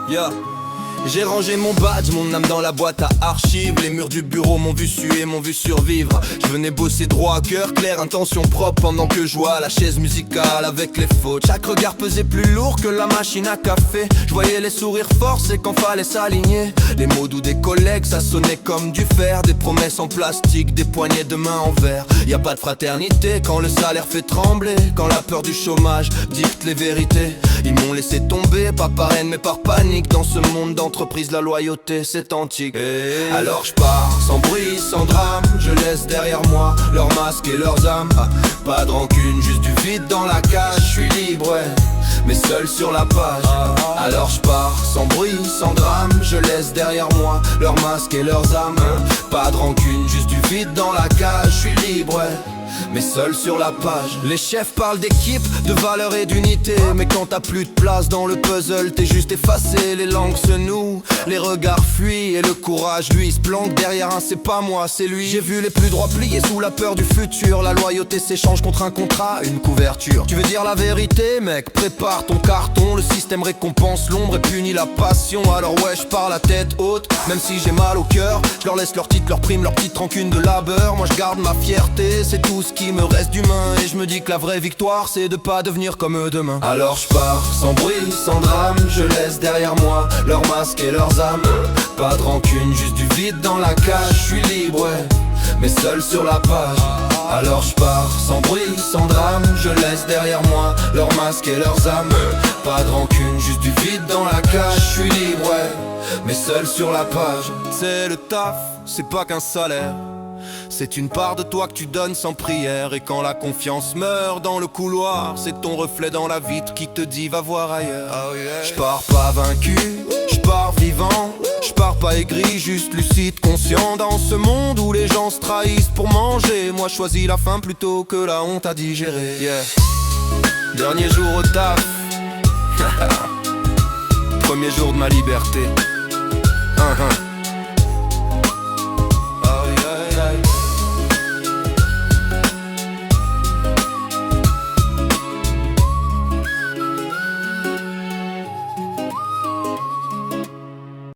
Yeah. J'ai rangé mon badge, mon âme dans la boîte à archives. Les murs du bureau m'ont vu suer, m'ont vu survivre. Je venais bosser droit, cœur clair, intention propre. Pendant que je vois la chaise musicale avec les fautes. Chaque regard pesait plus lourd que la machine à café. Je voyais les sourires forts, c'est quand fallait s'aligner. Les mots doux des collègues, ça sonnait comme du fer. Des promesses en plastique, des poignées de main en verre. Y a pas de fraternité quand le salaire fait trembler. Quand la peur du chômage dicte les vérités. Ils m'ont laissé tomber, pas par haine mais par panique. Dans ce monde d'entreprise, la loyauté c'est antique. Alors je pars, sans bruit, sans drame. Je laisse derrière moi leurs masques et leurs âmes. Pas de rancune, juste du vide dans la cage. Je suis libre, ouais, mais seul sur la page. Alors je pars, sans bruit, sans drame. Je laisse derrière moi leurs masques et leurs âmes. Pas de rancune, juste du vide dans la cage. Je suis libre, ouais, mais seul sur la page. Les chefs parlent d'équipe, de valeur et d'unité. Mais quand t'as plus de place dans le puzzle, t'es juste effacé. Les langues se nouent, les regards fuient. Et le courage, lui, se planque derrière un c'est pas moi, c'est lui. J'ai vu les plus droits pliés sous la peur du futur. La loyauté s'échange contre un contrat, une couverture. Tu veux dire la vérité, mec, prépare ton carton. Le système récompense l'ombre et punit la passion. Alors ouais, je pars la tête haute, même si j'ai mal au cœur. Je leur laisse leur titre, leur prime, leur petite rancune de labeur. Moi je garde ma fierté, c'est tout ce qui me reste d'humain. Et je me dis que la vraie victoire c'est de pas devenir comme eux demain. Alors je pars, sans bruit, sans drame. Je laisse derrière moi leurs masques et leurs âmes. Pas de rancune, juste du vide dans la cage. Je suis libre, ouais, mais seul sur la page. Alors je pars, sans bruit, sans drame. Je laisse derrière moi leurs masques et leurs âmes. Pas de rancune, juste du vide dans la cage. Je suis libre, ouais, mais seul sur la page. C'est le taf, c'est pas qu'un salaire. C'est une part de toi que tu donnes sans prière. Et quand la confiance meurt dans le couloir, c'est ton reflet dans la vitre qui te dit va voir ailleurs. Je pars pas vaincu, je pars vivant. Je pars pas aigri, juste lucide, conscient. Dans ce monde où les gens se trahissent pour manger, moi je choisis la faim plutôt que la honte à digérer. Dernier jour au taf. Premier jour de ma liberté.